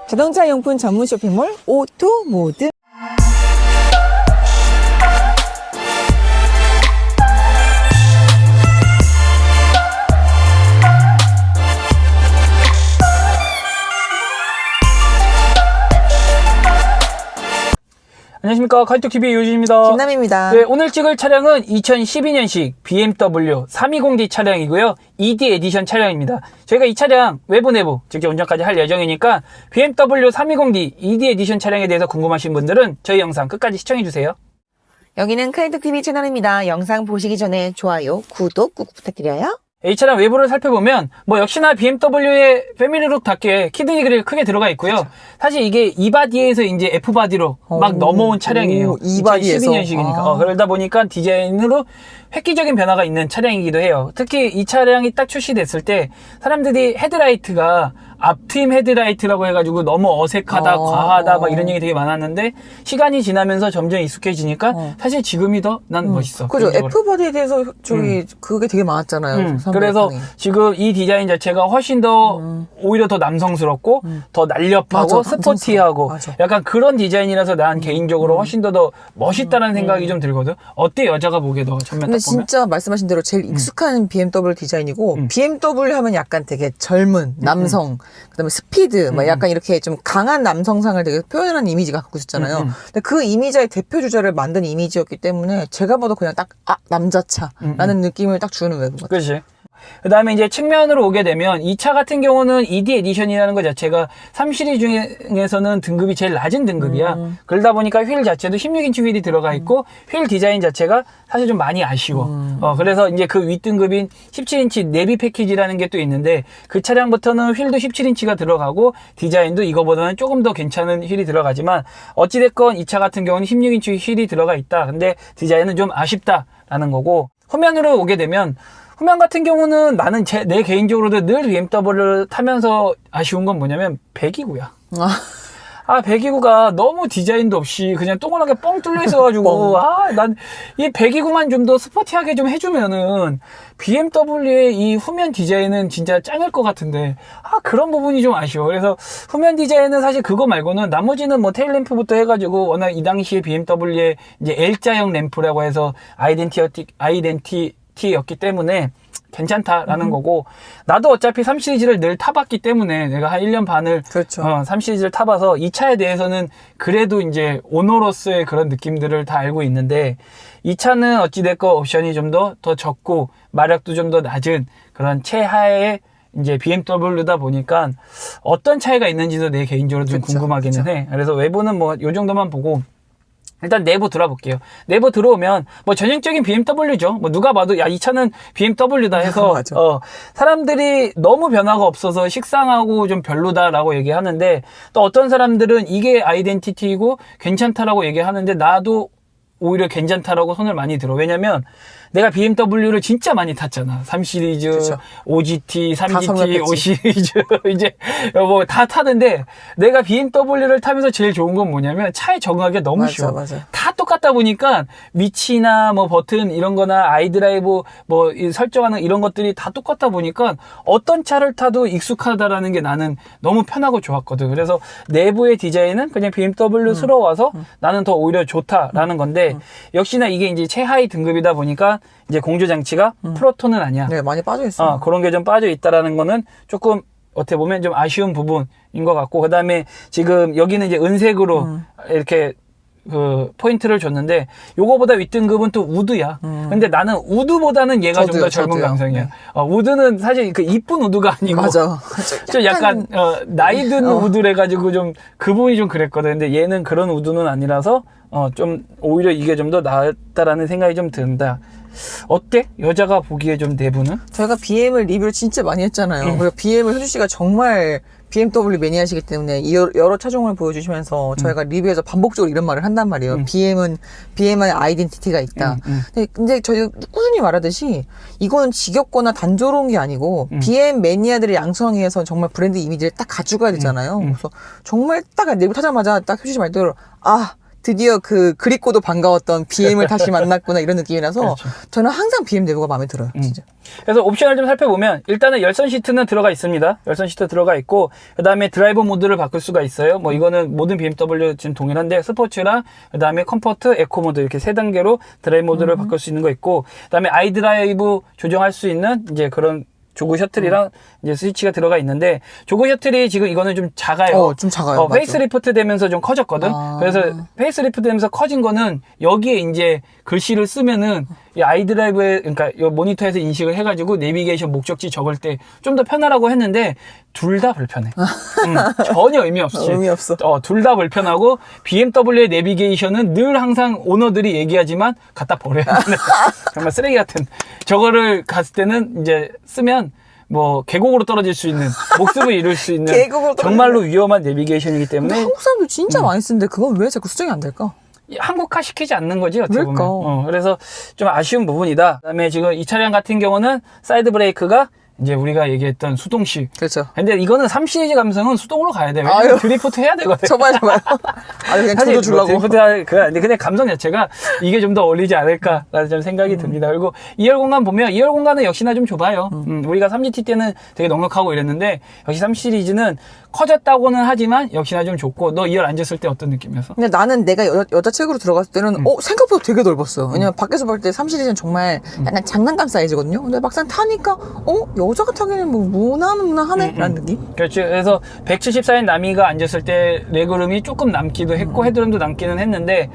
자동차 용품 전문 쇼핑몰 오토모드. 안녕하십니까, 카이토TV의 요진입니다. 김남입니다. 네, 오늘 찍을 차량은 2012년식 BMW 320D 차량이고요. ED 에디션 차량입니다. 저희가 이 차량 외부 내부 직접 운전까지 할 예정이니까 BMW 320D ED 에디션 차량에 대해서 궁금하신 분들은 저희 영상 끝까지 시청해주세요. 여기는 카이토TV 채널입니다. 영상 보시기 전에 좋아요, 구독 꾹 부탁드려요. 이 차량 외부를 살펴보면 역시나 BMW의 패밀리룩답게 키드니 그릴 크게 들어가 있고요. 그렇죠. 사실 이게 E바디에서 이제 F바디로 막 넘어온 차량이에요. E바디에서 2012년식이니까. 그러다 보니까 디자인으로 획기적인 변화가 있는 차량이기도 해요. 특히 이 차량이 딱 출시됐을 때 사람들이 헤드라이트가 앞트임 헤드라이트라고 해가지고 너무 어색하다, 과하다 막 이런 얘기 되게 많았는데 시간이 지나면서 점점 익숙해지니까 사실 지금이 더 난 멋있어. 그죠. F바디에 대해서 그게 되게 많았잖아요. 그래서 지금 이 디자인 자체가 훨씬 더 오히려 더 남성스럽고 더 날렵하고 맞아, 스포티하고 맞아. 약간 그런 디자인이라서 난 개인적으로 훨씬 더 멋있다는 생각이 좀 들거든. 어때, 여자가 보기에 너 전면 근데 딱 보면? 진짜 말씀하신 대로 제일 익숙한 BMW 디자인이고 BMW 하면 약간 되게 젊은 남성, 그다음에 스피드, 막 약간 이렇게 좀 강한 남성상을 되게 표현하는 이미지가 갖고 있었잖아요. 근데 그 이미지의 대표 주자를 만든 이미지였기 때문에 제가 봐도 그냥 딱 남자차라는 느낌을 딱 주는 외국 같아요. 그렇지. 그 다음에 이제 측면으로 오게 되면 이 차 같은 경우는 ED 에디션이라는 것 자체가 3시리즈 중에서는 등급이 제일 낮은 등급이야. 그러다 보니까 휠 자체도 16인치 휠이 들어가 있고 휠 디자인 자체가 사실 좀 많이 아쉬워. 그래서 이제 그 윗등급인 17인치 내비 패키지라는 게 또 있는데 그 차량부터는 휠도 17인치가 들어가고 디자인도 이거보다는 조금 더 괜찮은 휠이 들어가지만 어찌됐건 이 차 같은 경우는 16인치 휠이 들어가 있다. 근데 디자인은 좀 아쉽다라는 거고, 후면으로 오게 되면 후면 같은 경우는 나는 내 개인적으로도 늘 BMW를 타면서 아쉬운 건 뭐냐면 배기구야. 배기구가 너무 디자인도 없이 그냥 동그랗게 뻥 뚫려 있어가지고 난 이 배기구만 좀 더 스포티하게 좀 해주면은 BMW의 이 후면 디자인은 진짜 짱일 것 같은데 그런 부분이 좀 아쉬워. 그래서 후면 디자인은 사실 그거 말고는 나머지는 테일 램프부터 해가지고 워낙 이 당시에 BMW의 이제 L자형 램프라고 해서 아이덴티티였기 때문에 괜찮다라는 거고, 나도 어차피 3 시리즈를 늘 타봤기 때문에 내가 한 1년 반을 그렇죠. 3 시리즈를 타봐서 이 차에 대해서는 그래도 이제 오너로서의 그런 느낌들을 다 알고 있는데, 이 차는 어찌됐건 옵션이 좀 더 적고 마력도 좀 더 낮은 그런 최하의 이제 BMW다 보니까 어떤 차이가 있는지도 내 개인적으로 좀 궁금하기는 해. 그래서 외부는 요 정도만 보고 일단 내부 들어볼게요. 내부 들어오면 전형적인 BMW죠. 누가 봐도 이 차는 BMW다 해서 사람들이 너무 변화가 없어서 식상하고 좀 별로다라고 얘기하는데, 또 어떤 사람들은 이게 아이덴티티이고 괜찮다라고 얘기하는데 나도 오히려 괜찮다라고 손을 많이 들어. 왜냐면 내가 BMW를 진짜 많이 탔잖아. 3 시리즈, 그쵸. 5GT, 3GT, 5 시리즈 이제 다 타는데, 내가 BMW를 타면서 제일 좋은 건 뭐냐면 차에 적응하기가 너무 쉬워. 맞아. 다 똑같다 보니까 위치나 버튼 이런 거나 아이드라이브 설정하는 이런 것들이 다 똑같다 보니까 어떤 차를 타도 익숙하다라는 게 나는 너무 편하고 좋았거든. 그래서 내부의 디자인은 그냥 BMW스러워서 나는 더 오히려 좋다라는 건데, 역시나 이게 이제 최하위 등급이다 보니까 이제 공조 장치가 프로톤은 아니야. 네, 많이 빠져있어요. 그런 게 좀 빠져 있다라는 거는 조금 어떻게 보면 좀 아쉬운 부분인 것 같고, 그 다음에 지금 여기는 이제 은색으로 이렇게 포인트를 줬는데, 요거보다 윗등급은 또 우드야. 근데 나는 우드보다는 얘가 좀 더 젊은 감성이야. 네. 우드는 사실 그 이쁜 우드가 아니고 맞아. 좀 약간 나이 든 우드래 가지고 좀 그 부분이 좀 그랬거든. 근데 얘는 그런 우드는 아니라서 좀 오히려 이게 좀 더 나았다라는 생각이 좀 든다. 어때? 여자가 보기에 좀 내부는? 저희가 BM을 리뷰를 진짜 많이 했잖아요. 그리고 BM을 효주 씨가 정말 BMW 매니아시기 때문에 여러 차종을 보여주시면서 저희가 리뷰에서 반복적으로 이런 말을 한단 말이에요. BM의 아이덴티티가 있다. 근데 저희 꾸준히 말하듯이 이거는 지겹거나 단조로운 게 아니고 BM 매니아들의 양성위해서 정말 브랜드 이미지를 딱 가져가야 되잖아요. 그래서 정말 딱 내부 타자마자 딱 효주 씨 말대로 드디어 그 그립고도 반가웠던 BM을 다시 만났구나 이런 느낌이라서 그렇죠. 저는 항상 BM 내부가 마음에 들어요. 진짜. 그래서 옵션을 좀 살펴보면 일단은 열선 시트는 들어가 있습니다. 열선 시트 들어가 있고 그 다음에 드라이브 모드를 바꿀 수가 있어요. 뭐 이거는 모든 BMW 지금 동일한데 스포츠랑 그 다음에 컴포트, 에코 모드 이렇게 세 단계로 드라이브 모드를 바꿀 수 있는 거 있고 그 다음에 아이드라이브 조정할 수 있는 이제 그런 조그 셔틀이랑 이제 스위치가 들어가 있는데 조그 셔틀이 지금 이거는 좀 작아요. 좀 작아요. 맞아. 페이스리프트 되면서 좀 커졌거든. 그래서 페이스리프트 되면서 커진 거는 여기에 이제 글씨를 쓰면은 이 아이드라이브에 그러니까 이 모니터에서 인식을 해가지고 내비게이션 목적지 적을 때 좀 더 편하라고 했는데 둘 다 불편해. 전혀 의미 없이. 의미 없어. 둘 다 불편하고 BMW의 내비게이션은 늘 항상 오너들이 얘기하지만 갖다 버려야 돼. 정말 쓰레기 같은. 저거를 갔을 때는 이제 쓰면 뭐 계곡으로 떨어질 수 있는 목숨을 잃을 수 있는 정말로 위험한 내비게이션이기 때문에 한국 사람들 진짜 많이 쓰는데 그건 왜 자꾸 수정이 안 될까? 한국화 시키지 않는 거지 어떻게 그러니까. 보면. 그래서 좀 아쉬운 부분이다. 그다음에 지금 이 차량 같은 경우는 사이드 브레이크가 이제 우리가 얘기했던 수동식. 그렇죠. 근데 이거는 3 시리즈 감성은 수동으로 가야 돼. 왜냐면 드리프트 해야 되거든. 저봐요. 그냥 저도 주려고. 드리프트 근데 그냥 감성 자체가 이게 좀 더 어울리지 않을까라는 좀 생각이 듭니다. 그리고 2열 공간 보면 2열 공간은 역시나 좀 좁아요. 우리가 3GT 때는 되게 넉넉하고 이랬는데 역시 3 시리즈는 커졌다고는 하지만 역시나 좀 좁고 너 2열 앉았을 때 어떤 느낌이었어? 근데 나는 내가 여자 책으로 들어갔을 때는 생각보다 되게 넓었어. 왜냐면 밖에서 볼 때 3 시리즈는 정말 약간 장난감 사이즈거든요. 근데 막상 타니까 여자가 타기는 뭐 무난하네 라는 느낌? 그렇죠. 그래서 174인 남이가 앉았을 때 레그룸이 조금 남기도 했고 헤드룸도 남기는 했는데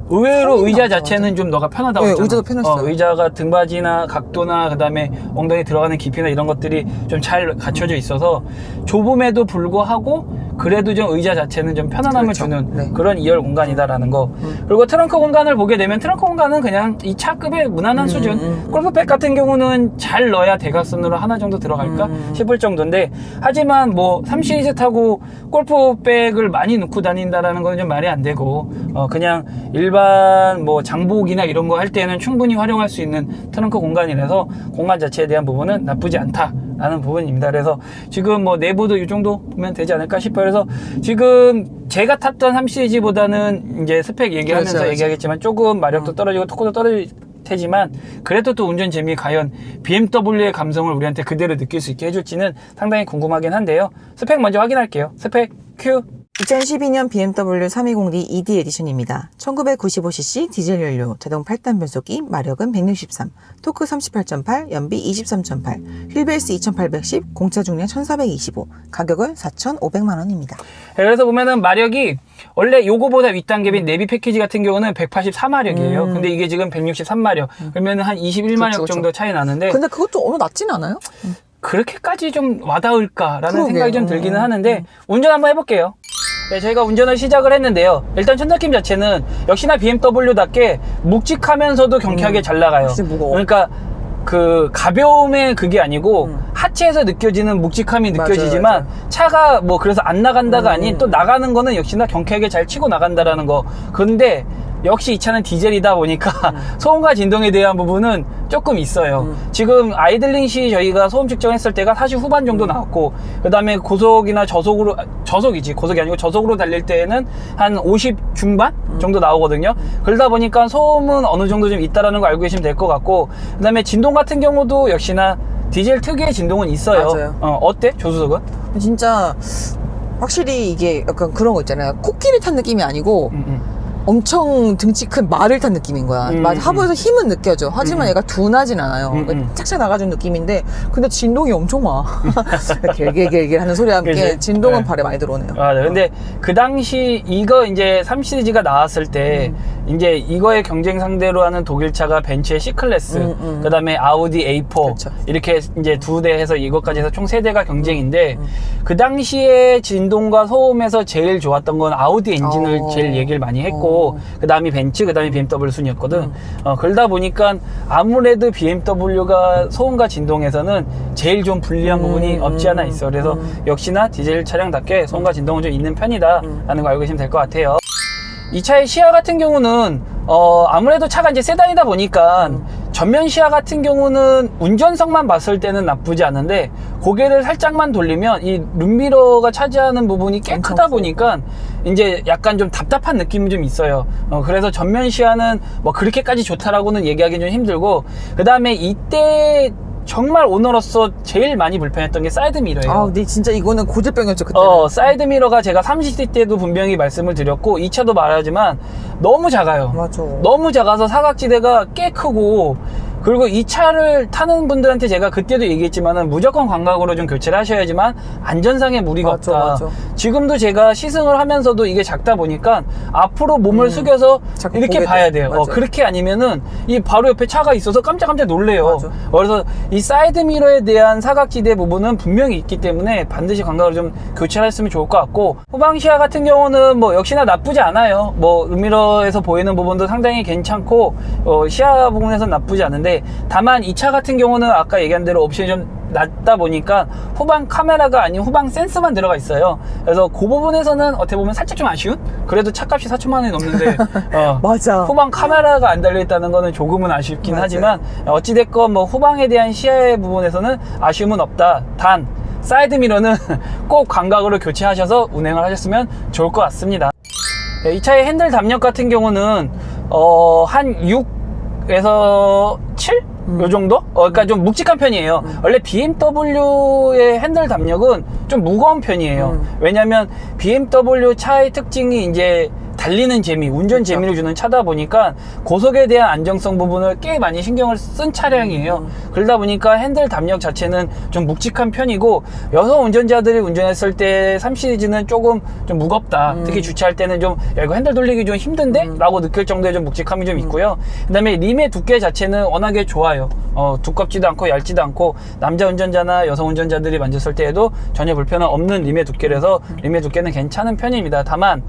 의외로 의자 자체는 좀 너가 편하다고 네, 했잖아. 의자도 편했어요. 의자가 등받이나 각도나 그다음에 엉덩이 들어가는 깊이나 이런 것들이 좀 잘 갖춰져 있어서 좁음에도 불구하고 그래도 좀 의자 자체는 좀 편안함을 그렇죠. 주는 네. 그런 2열 공간이다라는 거. 그리고 트렁크 공간을 보게 되면 트렁크 공간은 그냥 이 차급의 무난한 수준. 골프백 같은 경우는 잘 넣어야 대각선으로 하나 정도 들어갈까 싶을 정도인데 하지만 뭐 3시리즈 타고 골프백을 많이 넣고 다닌다라는 건 좀 말이 안 되고 그냥 일반 뭐 장복이나 이런 거 할 때는 충분히 활용할 수 있는 트렁크 공간이라서 공간 자체에 대한 부분은 나쁘지 않다라는 부분입니다. 그래서 지금 뭐 내부도 이 정도 보면 되지 않을까 싶어요. 그래서 지금 제가 탔던 3시리즈보다는 이제 스펙 얘기하면서 그렇죠. 얘기하겠지만 조금 마력도 떨어지고 토크도 떨어질 테지만 그래도 또 운전 재미 과연 BMW의 감성을 우리한테 그대로 느낄 수 있게 해줄지는 상당히 궁금하긴 한데요. 스펙 먼저 확인할게요. 스펙 큐. 2012년 BMW 320D ED 에디션입니다. 1995cc 디젤 연료, 자동 8단 변속기, 마력은 163, 토크 38.8, 연비 23.8, 휠베이스 2810, 공차 중량 1425, 가격은 4,500만원입니다. 그래서 보면은 마력이 원래 요거보다 윗단계인 내비 패키지 같은 경우는 184마력이에요. 근데 이게 지금 163마력. 그러면은 한 21마력 그렇죠. 정도 차이 나는데 근데 그것도 어느 낮진 않아요? 그렇게까지 좀 와닿을까라는 그러게요. 생각이 좀 들기는 하는데 운전 한번 해볼게요. 네, 저희가 운전을 시작을 했는데요. 일단 첫 느낌 자체는 역시나 BMW답게 묵직하면서도 경쾌하게 잘 나가요. 진짜 무거워. 그러니까 그 가벼움의 그게 아니고 하체에서 느껴지는 묵직함이 느껴지지만 맞아요. 차가 뭐 그래서 안 나간다가 아닌 또 나가는 거는 역시나 경쾌하게 잘 치고 나간다라는 거. 그런데 역시 이 차는 디젤이다 보니까 소음과 진동에 대한 부분은 조금 있어요. 지금 아이들링 시 저희가 소음 측정했을 때가 40 후반 정도 나왔고 그 다음에 고속이나 저속이지 고속이 아니고 저속으로 달릴 때에는 한 50 중반 정도 나오거든요. 그러다 보니까 소음은 어느 정도 좀 있다라는 거 알고 계시면 될 것 같고 그 다음에 진동 같은 경우도 역시나 디젤 특유의 진동은 있어요. 맞아요. 어때? 조수석은? 진짜 확실히 이게 약간 그런 거 있잖아요. 코끼리 탄 느낌이 아니고 엄청 등치 큰 말을 탄 느낌인 거야. 하부에서 힘은 느껴져. 하지만 얘가 둔하진 않아요. 착착 나가준 느낌인데 근데 진동이 엄청 와. 겔겔겔겔 하는 소리와 함께 그치? 진동은 네. 발에 많이 들어오네요. 맞아. 근데 그 당시 이거 이제 3 시리즈가 나왔을 때 이제 이거의 경쟁 상대로 하는 독일차가 벤츠의 C클래스, 그다음에 아우디 A4 그렇죠. 이렇게 이제 두 대 해서 이것까지 해서 총 3대가 경쟁인데 그 당시에 진동과 소음에서 제일 좋았던 건 아우디 엔진을 제일 얘기를 많이 했고 그다음이 벤츠, 그다음이 BMW 순이었거든. 그러다 보니까 아무래도 BMW가 소음과 진동에서는 제일 좀 불리한 부분이 없지 않아 있어. 그래서 역시나 디젤 차량답게 소음과 진동은 좀 있는 편이다라는 거 알고 계시면 될 것 같아요. 이 차의 시야 같은 경우는 아무래도 차가 이제 세단이다 보니까 전면 시야 같은 경우는 운전석만 봤을 때는 나쁘지 않은데 고개를 살짝만 돌리면 이 룸미러가 차지하는 부분이 꽤 크다 보니까 이제 약간 좀 답답한 느낌이 좀 있어요. 그래서 전면 시야는 뭐 그렇게까지 좋다라고는 얘기하기 좀 힘들고, 그 다음에 이때 정말 오너로서 제일 많이 불편했던 게 사이드 미러예요. 아, 근데 진짜 이거는 고질병이었죠, 그때는. 사이드 미러가 제가 30대 때도 분명히 말씀을 드렸고, 이 차도 말하지만 너무 작아요. 맞아. 너무 작아서 사각지대가 꽤 크고, 그리고 이 차를 타는 분들한테 제가 그때도 얘기했지만은 무조건 광각으로 좀 교체를 하셔야지만 안전상의 무리가 맞아, 없다. 맞아. 지금도 제가 시승을 하면서도 이게 작다 보니까 앞으로 몸을 숙여서 자꾸 이렇게 보게 봐야 돼. 돼요. 맞아. 그렇게 아니면은 이 바로 옆에 차가 있어서 깜짝깜짝 놀래요. 맞아. 그래서 이 사이드 미러에 대한 사각지대 부분은 분명히 있기 때문에 반드시 광각으로 좀 교체를 했으면 좋을 것 같고, 후방 시야 같은 경우는 뭐 역시나 나쁘지 않아요. 뭐 룸미러에서 보이는 부분도 상당히 괜찮고, 시야 부분에서는 나쁘지 않은데, 다만 이 차 같은 경우는 아까 얘기한 대로 옵션이 좀 낮다 보니까 후방 카메라가 아닌 후방 센서만 들어가 있어요. 그래서 그 부분에서는 어떻게 보면 살짝 좀 아쉬운? 그래도 차값이 4천만 원이 넘는데 맞아. 후방 카메라가 안 달려있다는 거는 조금은 아쉽긴 맞아요. 하지만, 어찌됐건 뭐 후방에 대한 시야의 부분에서는 아쉬움은 없다. 단 사이드 미러는 꼭 광각으로 교체하셔서 운행을 하셨으면 좋을 것 같습니다. 이 차의 핸들 담력 같은 경우는 한 6에서 7? 요 정도? 그러니까 좀 묵직한 편이에요. 원래 BMW의 핸들 담력은 좀 무거운 편이에요. 왜냐면 BMW 차의 특징이 이제 달리는 재미, 운전 재미를 주는 차다 보니까 고속에 대한 안정성 부분을 꽤 많이 신경을 쓴 차량이에요. 그러다 보니까 핸들 담력 자체는 좀 묵직한 편이고, 여성 운전자들이 운전했을 때 3 시리즈는 조금 좀 무겁다. 특히 주차할 때는 좀, 야, 이거 핸들 돌리기 좀 힘든데? 라고 느낄 정도의 좀 묵직함이 좀 있고요. 그 다음에 림의 두께 자체는 워낙에 좋아요. 두껍지도 않고 얇지도 않고, 남자 운전자나 여성 운전자들이 만졌을 때에도 전혀 불편은 없는 림의 두께라서 림의 두께는 괜찮은 편입니다. 다만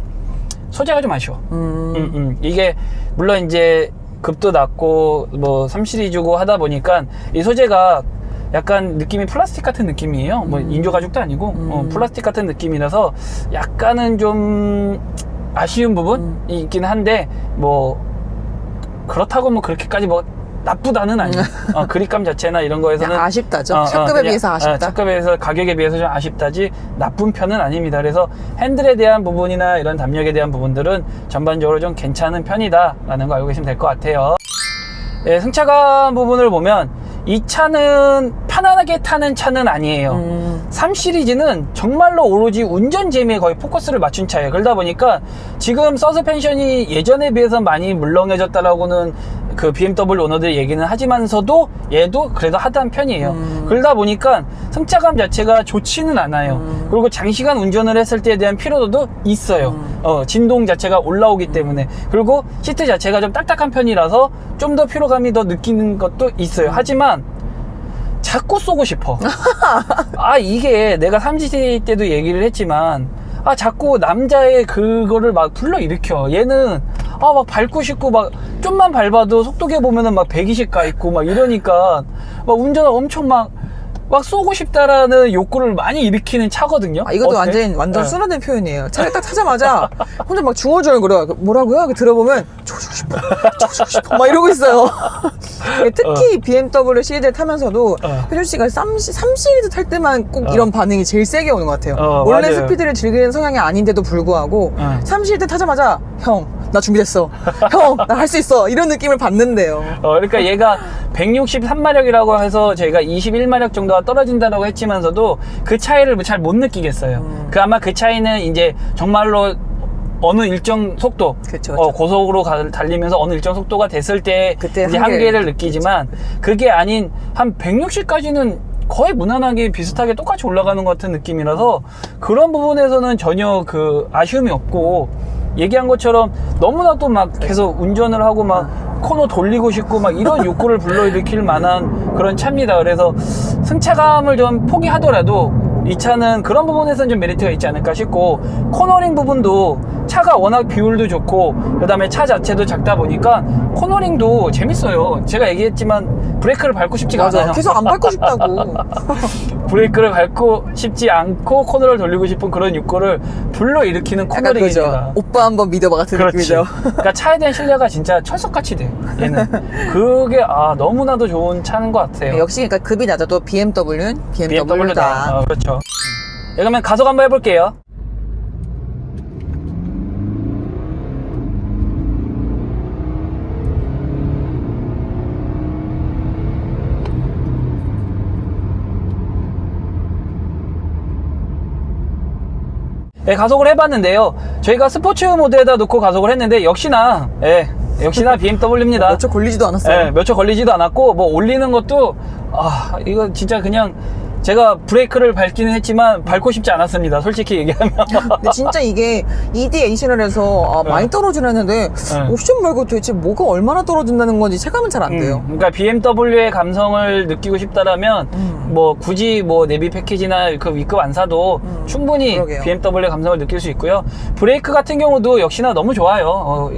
소재가 좀 아쉬워. 이게 물론 이제 급도 낮고 뭐 3 시리즈고 하다 보니까 이 소재가 약간 느낌이 플라스틱 같은 느낌이에요. 뭐 인조 가죽도 아니고 플라스틱 같은 느낌이라서 약간은 좀 아쉬운 부분이 있긴 한데, 뭐 그렇다고 뭐 그렇게까지 뭐 나쁘다는 아니에요. 그립감 자체나 이런 거에서는 그냥 아쉽다죠. 차급에 비해서 아쉽다. 차급에 비해서, 가격에 비해서 좀 아쉽다지 나쁜 편은 아닙니다. 그래서 핸들에 대한 부분이나 이런 담력에 대한 부분들은 전반적으로 좀 괜찮은 편이다 라는 거 알고 계시면 될 것 같아요. 예, 승차감 부분을 보면 이 차는 편안하게 타는 차는 아니에요. 3 시리즈는 정말로 오로지 운전 재미에 거의 포커스를 맞춘 차예요. 그러다 보니까 지금 서스펜션이 예전에 비해서 많이 물렁해졌다라고는 그 BMW 오너들이 얘기는 하지만서도 얘도 그래도 하드한 편이에요. 그러다 보니까 승차감 자체가 좋지는 않아요. 그리고 장시간 운전을 했을 때에 대한 피로도도 있어요. 진동 자체가 올라오기 때문에. 그리고 시트 자체가 좀 딱딱한 편이라서 좀 더 피로감이 더 느끼는 것도 있어요. 하지만 자꾸 쏘고 싶어. 이게 내가 3GT 때도 얘기를 했지만, 자꾸 남자의 그거를 막 불러일으켜. 얘는 막 밟고 싶고, 막 좀만 밟아도 속도계 보면은 막 120 가 있고 막 이러니까 막 운전을 엄청 막 쏘고 싶다라는 욕구를 많이 일으키는 차거든요. 이것도 어때? 완전 네. 순화된 표현이에요. 차를 딱 타자마자 혼자 막 중얼중얼거려. 뭐라고요? 들어보면 조주고 싶어 막 이러고 있어요. 특히 BMW 시리즈를 타면서도 혜준 씨가 3 시리즈 탈 때만 꼭 이런 반응이 제일 세게 오는 것 같아요. 원래 맞아요. 스피드를 즐기는 성향이 아닌데도 불구하고 3 시리즈 타자마자 형, 나 준비됐어. 형, 나 할 수 있어. 이런 느낌을 받는데요. 그러니까 얘가 163마력이라고 해서 저희가 21마력 정도가 떨어진다고 했지만서도 그 차이를 잘 못 느끼겠어요. 아마 그 차이는 이제 정말로 어느 일정 속도, 그쵸. 고속으로 달리면서 어느 일정 속도가 됐을 때 그때 이제 한계를 느끼지만, 그게 아닌 한 160까지는 거의 무난하게 비슷하게 똑같이 올라가는 것 같은 느낌이라서 그런 부분에서는 전혀 그 아쉬움이 없고, 얘기한 것처럼 너무나도 막 계속 운전을 하고 막 코너 돌리고 싶고 막 이런 욕구를 불러일으킬 만한 그런 차입니다. 그래서 승차감을 좀 포기하더라도 이 차는 그런 부분에서는 좀 메리트가 있지 않을까 싶고, 코너링 부분도 차가 워낙 비율도 좋고, 그 다음에 차 자체도 작다 보니까 코너링도 재밌어요. 제가 얘기했지만 브레이크를 밟고 싶지가 않아요. 계속 안 밟고 싶다고. 브레이크를 밟고 싶지 않고 코너를 돌리고 싶은 그런 욕구를 불러일으키는 약간 코너링입니다. 그죠. 오빠 한번 믿어봐 같은 그렇지. 느낌이죠. 그러니까 차에 대한 신뢰가 진짜 철석같이 돼. 얘는 그게 너무나도 좋은 차인 것 같아요. 역시 그러니까 급이 낮아도 BMW는 BMW다. BMW다. 그렇죠. 네, 그러면 가속 한번 해볼게요. 네, 가속을 해봤는데요. 저희가 스포츠 모드에다 놓고 가속을 했는데 역시나 BMW입니다. 몇 초 걸리지도 않았어요. 네, 몇 초 걸리지도 않았고 뭐 올리는 것도 이거 진짜 그냥 제가 브레이크를 밟기는 했지만 밟고 싶지 않았습니다. 솔직히 얘기하면. 근데 진짜 이게 ED 에디셔널에서 많이 떨어지려는데 옵션 말고 도대체 뭐가 얼마나 떨어진다는 건지 체감은 잘 안 돼요. 그러니까 BMW의 감성을 느끼고 싶다라면 뭐 굳이 뭐 내비 패키지나 그 위급 안 사도 충분히 그러게요. BMW의 감성을 느낄 수 있고요. 브레이크 같은 경우도 역시나 너무 좋아요.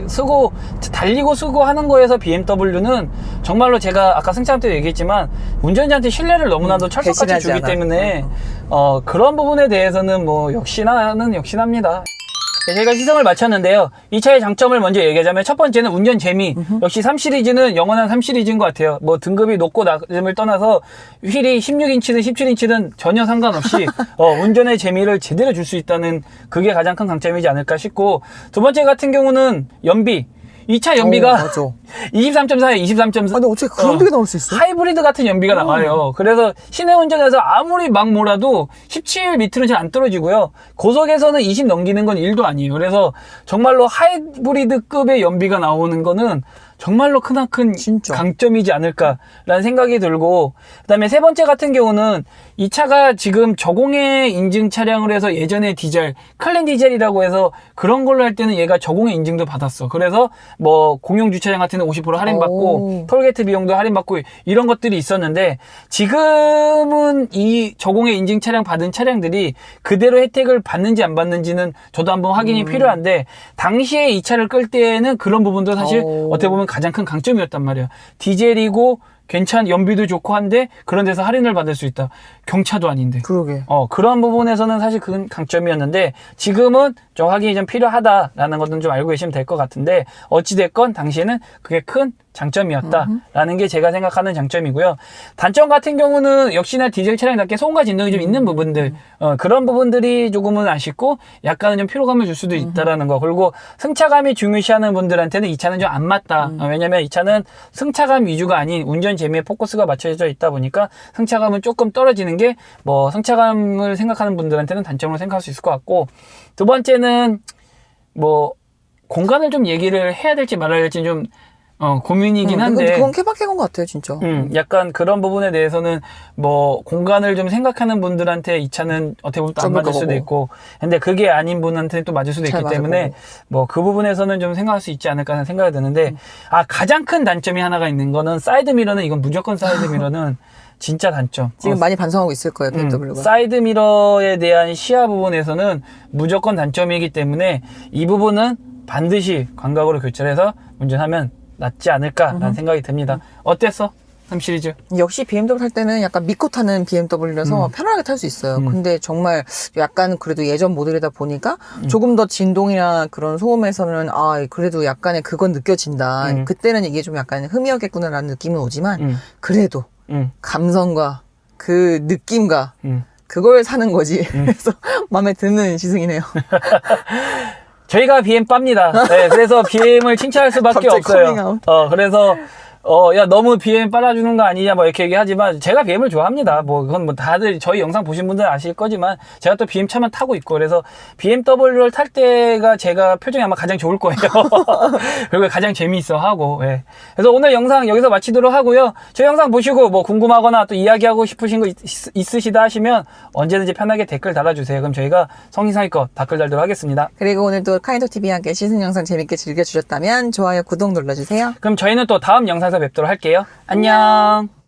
달리고 쓰고 하는 거에서 BMW는 정말로 제가 아까 승차감 때도 얘기했지만 운전자한테 신뢰를 너무나도 철석같이 배신하지 주기 않아. 때문에 그런 부분에 대해서는 뭐 역시납니다. 네, 저희가 시승을 마쳤는데요. 이 차의 장점을 먼저 얘기하자면 첫 번째는 운전 재미. 역시 3시리즈는 영원한 3시리즈인 것 같아요. 뭐 등급이 높고 낮음을 떠나서 휠이 16인치든 17인치든 전혀 상관없이 운전의 재미를 제대로 줄 수 있다는 그게 가장 큰 강점이지 않을까 싶고, 두 번째 같은 경우는 연비. 이 차 연비가 맞아. 23.4에 23.4. 근데 어떻게 그런 연비가 나올 수 있어? 하이브리드 같은 연비가 나와요. 그래서 시내 운전에서 아무리 막 몰아도 17 밑으로는 잘 안 떨어지고요. 고속에서는 20 넘기는 건 1도 아니에요. 그래서 정말로 하이브리드급의 연비가 나오는 거는 정말로 크나큰 진짜. 강점이지 않을까라는 생각이 들고, 그다음에 세 번째 같은 경우는 이 차가 지금 저공해 인증 차량을 해서 예전에 디젤, 클린 디젤이라고 해서 그런 걸로 할 때는 얘가 저공해 인증도 받았어. 그래서 뭐 공용 주차장 같은 데 50% 할인받고 톨게이트 비용도 할인받고 이런 것들이 있었는데, 지금은 이 저공해 인증 차량 받은 차량들이 그대로 혜택을 받는지 안 받는지는 저도 한번 확인이 필요한데, 당시에 이 차를 끌 때는 그런 부분도 사실 어떻게 보면 가장 큰 강점이었단 말이야. 디젤이고 연비도 좋고 한데 그런 데서 할인을 받을 수 있다. 경차도 아닌데. 그러게. 그런 부분에서는 사실 그건 강점이었는데, 지금은 좀 확인이 좀 필요하다라는 것은 좀 알고 계시면 될 것 같은데, 어찌됐건 당시에는 그게 큰 장점이었다라는 게 제가 생각하는 장점이고요. 단점 같은 경우는 역시나 디젤 차량답게 소음과 진동이 좀 있는 부분들, 그런 부분들이 조금은 아쉽고 약간은 좀 피로감을 줄 수도 있다라는 거. 그리고 승차감이 중요시하는 분들한테는 이 차는 좀 안 맞다. 왜냐면 이 차는 승차감 위주가 아닌 운전 재미에 포커스가 맞춰져 있다 보니까 승차감은 조금 떨어지는 게 뭐 승차감을 생각하는 분들한테는 단점으로 생각할 수 있을 것 같고, 두 번째는 뭐 공간을 좀 얘기를 해야 될지 말아야 될지 좀 고민이긴 한데, 그건 케바케인 것 같아요, 진짜. 약간 그런 부분에 대해서는 뭐 공간을 좀 생각하는 분들한테 이 차는 어떻게 보면 또 안 맞을 수도 있고, 근데 그게 아닌 분한테는 또 맞을 수도 있기 때문에 뭐 그 부분에서는 좀 생각할 수 있지 않을까 하는 생각이 드는데, 가장 큰 단점이 하나가 있는 거는 사이드미러는, 이건 무조건 사이드미러는 진짜 단점. 지금 많이 반성하고 있을 거예요, BMW가. 사이드미러에 대한 시야 부분에서는 무조건 단점이기 때문에 이 부분은 반드시 광각으로 교체해서 운전하면 낫지 않을까라는 생각이 듭니다. 어땠어? 3시리즈? 역시 BMW 탈 때는 약간 믿고 타는 BMW라서 편하게 탈 수 있어요. 근데 정말 약간 그래도 예전 모델이다 보니까 조금 더 진동이나 그런 소음에서는 그래도 약간의 그건 느껴진다. 그때는 이게 좀 약간 흠이었겠구나라는 느낌은 오지만 그래도 감성과 그 느낌과 그걸 사는 거지. 그래서 마음에 드는 시승이네요. 저희가 BM 빠입니다. 네, 그래서 BM을 칭찬할 수밖에 없어요. 그래서 야, 너무 BM 빨아주는 거 아니냐, 뭐, 이렇게 얘기하지만, 제가 BM을 좋아합니다. 뭐, 그건 뭐, 다들 저희 영상 보신 분들 아실 거지만, 제가 또 BM 차만 타고 있고, 그래서 BMW를 탈 때가 제가 표정이 아마 가장 좋을 거예요. 그리고 가장 재미있어 하고, 예. 그래서 오늘 영상 여기서 마치도록 하고요. 저희 영상 보시고, 뭐, 궁금하거나 또 이야기하고 싶으신 거 있으시다 하시면, 언제든지 편하게 댓글 달아주세요. 그럼 저희가 성의상의껏 댓글 달도록 하겠습니다. 그리고 오늘도 카인도TV와 함께 시승 영상 재밌게 즐겨주셨다면, 좋아요, 구독 눌러주세요. 그럼 저희는 또 다음 영상에서 뵙도록 할게요. 안녕.